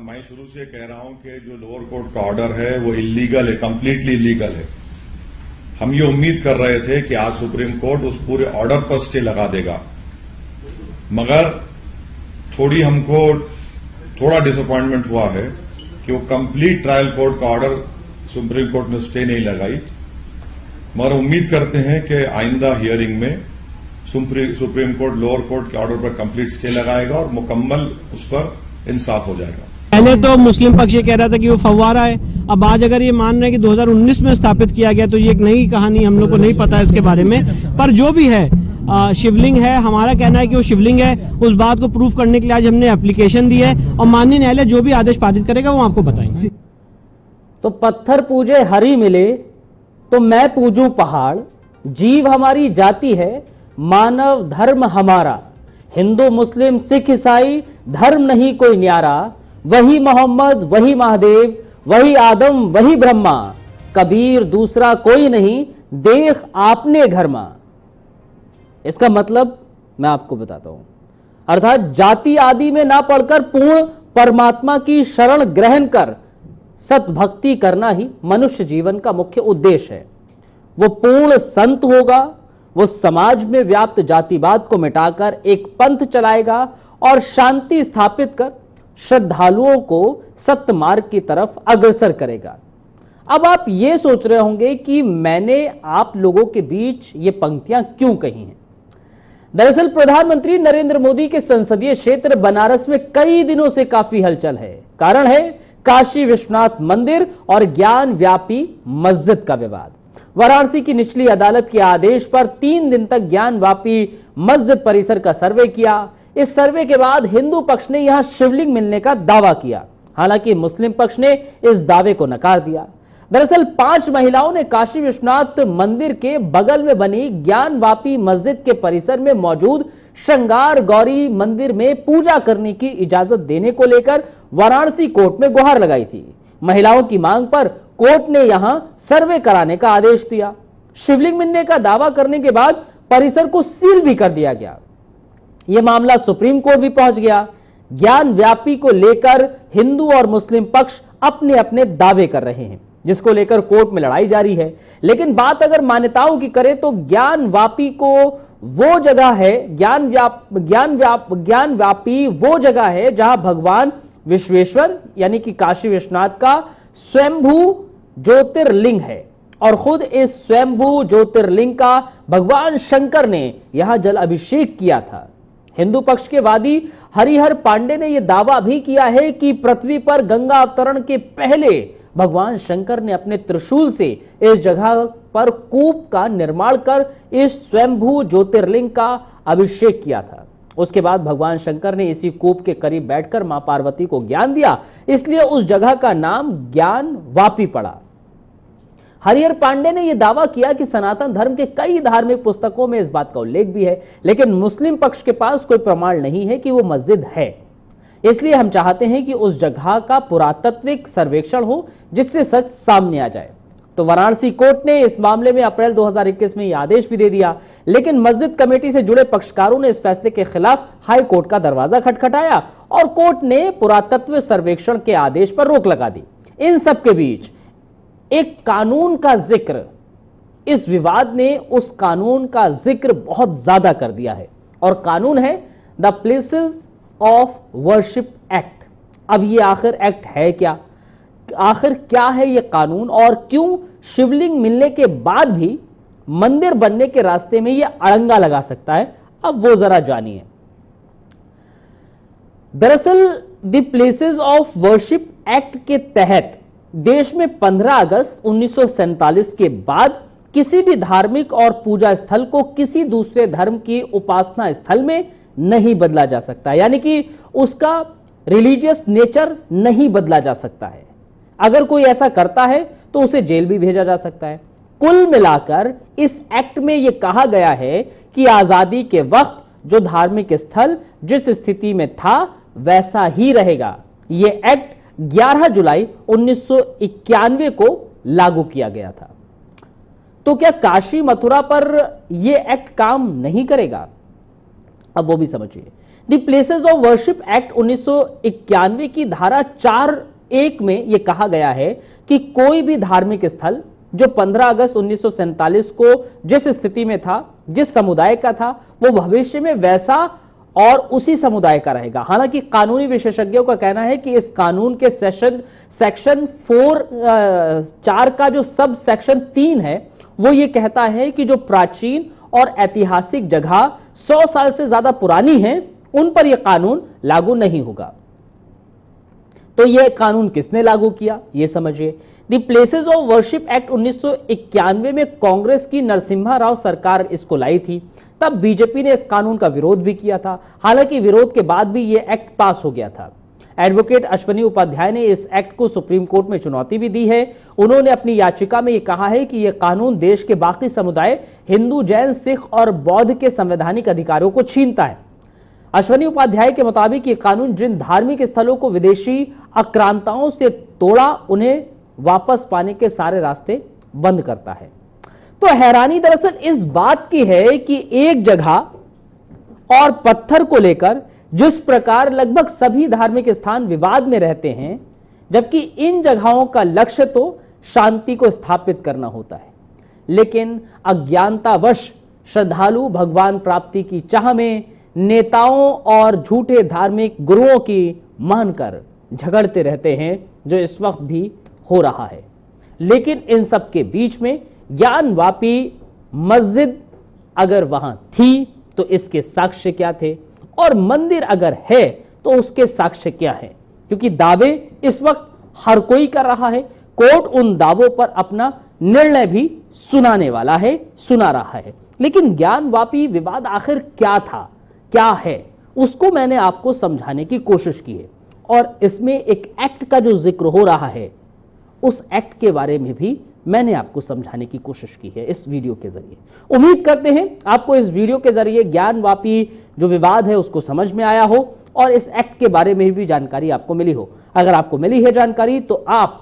मैं शुरू से कह रहा हूं कि जो लोअर कोर्ट का ऑर्डर है वो इलीगल है, कंप्लीटली इलीगल है। हम ये उम्मीद कर रहे थे कि आज सुप्रीम कोर्ट उस पूरे ऑर्डर पर स्टे लगा देगा, मगर थोड़ा डिसअपॉइंटमेंट हुआ है कि वो कंप्लीट ट्रायल कोर्ट का ऑर्डर सुप्रीम कोर्ट ने स्टे नहीं लगाई। मगर उम्मीद करते हैं कि आइंदा हियरिंग में सुप्रीम कोर्ट लोअर कोर्ट के ऑर्डर पर कंप्लीट स्टे लगाएगा और मुकम्मल उस पर इंसाफ हो जाएगा। पहले तो मुस्लिम पक्ष ये कह रहा था कि वो फव्वारा है, अब आज अगर ये मान रहे हैं कि 2019 में स्थापित किया गया तो ये एक नई कहानी, हम लोग को नहीं पता इसके बारे में। पर जो भी है शिवलिंग है, हमारा कहना है कि वो शिवलिंग है। उस बात को प्रूफ करने के लिए आज हमने एप्लीकेशन दी है और माननीय न्यायालय जो भी आदेश पारित करेगा वो आपको बताएंगे। तो पत्थर पूजे हरि मिले तो मैं पूजूं पहाड़, जीव हमारी जाति है मानव धर्म हमारा, हिंदू मुस्लिम सिख ईसाई धर्म नहीं कोई न्यारा, वही मोहम्मद वही महादेव वही आदम वही ब्रह्मा, कबीर दूसरा कोई नहीं देख आपने घर मा। इसका मतलब मैं आपको बताता हूं, अर्थात जाति आदि में ना पढ़कर पूर्ण परमात्मा की शरण ग्रहण कर सतभक्ति करना ही मनुष्य जीवन का मुख्य उद्देश्य है। वो पूर्ण संत होगा, वो समाज में व्याप्त जातिवाद को मिटाकर एक पंथ चलाएगा और शांति स्थापित कर श्रद्धालुओं को सत्य मार्ग की तरफ अग्रसर करेगा। अब आप ये सोच रहे होंगे कि मैंने आप लोगों के बीच ये पंक्तियां क्यों कही हैं। दरअसल प्रधानमंत्री नरेंद्र मोदी के संसदीय क्षेत्र बनारस में कई दिनों से काफी हलचल है। कारण है काशी विश्वनाथ मंदिर और ज्ञान व्यापी मस्जिद का विवाद। वाराणसी की निचली अदालत के आदेश पर 3 दिन तक ज्ञान व्यापी मस्जिद परिसर का सर्वे किया। इस सर्वे के बाद हिंदू पक्ष ने यहां शिवलिंग मिलने का दावा किया, हालांकि मुस्लिम पक्ष ने इस दावे को नकार दिया। दरअसल 5 महिलाओं ने काशी विश्वनाथ मंदिर के बगल में बनी ज्ञान व्यापी मस्जिद के परिसर में मौजूद श्रृंगार गौरी मंदिर में पूजा करने की इजाजत देने को लेकर वाराणसी कोर्ट में गुहार लगाई थी। महिलाओं की मांग पर कोर्ट ने यहां सर्वे कराने का आदेश दिया। शिवलिंग मिलने का दावा करने के बाद परिसर को सील भी कर दिया गया। यह मामला सुप्रीम कोर्ट भी पहुंच गया। ज्ञान व्यापी को लेकर हिंदू और मुस्लिम पक्ष अपने अपने दावे कर रहे हैं, जिसको लेकर कोर्ट में लड़ाई जारी है। लेकिन बात अगर मान्यताओं की करें तो ज्ञान व्यापी को वो जगह है, ज्ञान व्यापी वो जगह है जहां भगवान विश्वेश्वर यानी कि काशी विश्वनाथ का स्वयंभू ज्योतिर्लिंग है और खुद इस स्वयंभू ज्योतिर्लिंग का भगवान शंकर ने यहां जल अभिषेक किया था। हिंदू पक्ष के वादी हरिहर पांडे ने यह दावा भी किया है कि पृथ्वी पर गंगा अवतरण के पहले भगवान शंकर ने अपने त्रिशूल से इस जगह पर कूप का निर्माण कर इस स्वयंभू ज्योतिर्लिंग का अभिषेक किया था। उसके बाद भगवान शंकर ने इसी कूप के करीब बैठकर मां पार्वती को ज्ञान दिया, इसलिए उस जगह का नाम ज्ञान वापी पड़ा। हरिहर पांडे ने यह दावा किया कि सनातन धर्म के कई धार्मिक पुस्तकों में इस बात का उल्लेख भी है, लेकिन मुस्लिम पक्ष के पास कोई प्रमाण नहीं है कि वो मस्जिद है। इसलिए हम चाहते हैं कि उस जगह का पुरातात्विक सर्वेक्षण हो जिससे सच सामने आ जाए। तो वाराणसी कोर्ट ने इस मामले में अप्रैल 2021 में यह आदेश भी दे दिया, लेकिन मस्जिद कमेटी से जुड़े पक्षकारों ने इस फैसले के खिलाफ हाई कोर्ट का दरवाजा खटखटाया और कोर्ट ने पुरातत्व सर्वेक्षण के आदेश पर रोक लगा दी। इन सब के बीच एक कानून का जिक्र, इस विवाद ने उस कानून का जिक्र बहुत ज्यादा कर दिया है और कानून है the places of worship act. अब ये आखिर एक्ट है क्या, आखिर क्या है ये कानून और क्यों शिवलिंग मिलने के बाद भी मंदिर बनने के रास्ते में ये अड़ंगा लगा सकता है, अब वो जरा जानिए। दरअसल the places of worship act के तहत देश में 15 अगस्त 1947 के बाद किसी भी धार्मिक और पूजा स्थल को किसी दूसरे धर्म की उपासना स्थल में नहीं बदला जा सकता, यानी कि उसका रिलीजियस नेचर नहीं बदला जा सकता है। अगर कोई ऐसा करता है तो उसे जेल भी भेजा जा सकता है। कुल मिलाकर इस एक्ट में यह कहा गया है कि आजादी के वक्त जो धार्मिक स्थल जिस स्थिति में था वैसा ही रहेगा। यह एक्ट 11 जुलाई 1991 को लागू किया गया था। तो क्या काशी मथुरा पर यह एक्ट काम नहीं करेगा? अब वो भी समझिए। The places of worship act 1991 की धारा 4(1) में यह कहा गया है कि कोई भी धार्मिक स्थल जो 15 अगस्त 1947 को जिस स्थिति में था, जिस समुदाय का था, वो भविष्य में वैसा और उसी समुदाय का रहेगा। हालांकि कानूनी विशेषज्ञों का कहना है कि इस कानून के सेक्शन 4 का जो सब सेक्शन 3 है वो ये कहता है कि जो प्राचीन और ऐतिहासिक जगह 100 साल से ज्यादा पुरानी है उन पर यह कानून लागू नहीं होगा। तो यह कानून किसने लागू किया यह समझिए। The places of worship act 1991 में कांग्रेस की नरसिम्हा राव सरकार इसको लाई थी। तब बीजेपी ने इस कानून का विरोध भी किया था। हालांकि विरोध के बाद भी यह एक्ट पास हो गया था। एडवोकेट अश्वनी उपाध्याय ने इस एक्ट को सुप्रीम कोर्ट में चुनौती भी दी है। उन्होंने अपनी याचिका में यह कहा है कि यह कानून देश के बाकी समुदाय हिंदू, जैन, सिख और बौद्ध के संवैधानिक अधिकारों को छीनता है। अश्वनी उपाध्याय के मुताबिक यह कानून जिन धार्मिक स्थलों को विदेशी आक्रांताओं से तोड़ा उन्हें वापस पाने के सारे रास्ते बंद करता है। तो हैरानी दरअसल इस बात की है कि एक जगह और पत्थर को लेकर जिस प्रकार लगभग सभी धार्मिक स्थान विवाद में रहते हैं, जबकि इन जगहों का लक्ष्य तो शांति को स्थापित करना होता है, लेकिन अज्ञानतावश श्रद्धालु भगवान प्राप्ति की चाह में नेताओं और झूठे धार्मिक गुरुओं की मानकर झगड़ते रहते हैं, जो इस वक्त भी हो रहा है। लेकिन इन सब के बीच में ज्ञानवापी मस्जिद अगर वहां थी तो इसके साक्ष्य क्या थे, और मंदिर अगर है तो उसके साक्ष्य क्या है, क्योंकि दावे इस वक्त हर कोई कर रहा है। कोर्ट उन दावों पर अपना निर्णय भी सुना रहा है। लेकिन ज्ञानवापी विवाद आखिर क्या था, क्या है, उसको मैंने आपको समझाने की कोशिश की है। और इसमें एक एक्ट का जो जिक्र हो रहा है, उस एक्ट के बारे में भी मैंने आपको समझाने की कोशिश की है इस वीडियो के जरिए। उम्मीद करते हैं आपको इस वीडियो के जरिए ज्ञानवापी जो विवाद है उसको समझ में आया हो और इस एक्ट के बारे में भी जानकारी आपको मिली हो। अगर आपको मिली है जानकारी तो आप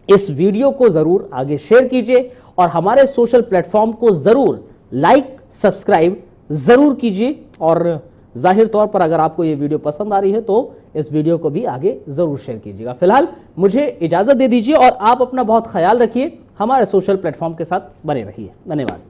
इस वीडियो को जरूर आगे शेयर कीजिए और हमारे सोशल प्लेटफॉर्म को जरूर लाइक, सब्सक्राइब जरूर कीजिए। और जाहिर तौर पर अगर आपको ये वीडियो पसंद आ रही है तो इस वीडियो को भी आगे जरूर शेयर कीजिएगा। फिलहाल मुझे इजाजत दे दीजिए और आप अपना बहुत ख्याल रखिए। हमारे सोशल प्लेटफॉर्म के साथ बने रहिए। धन्यवाद।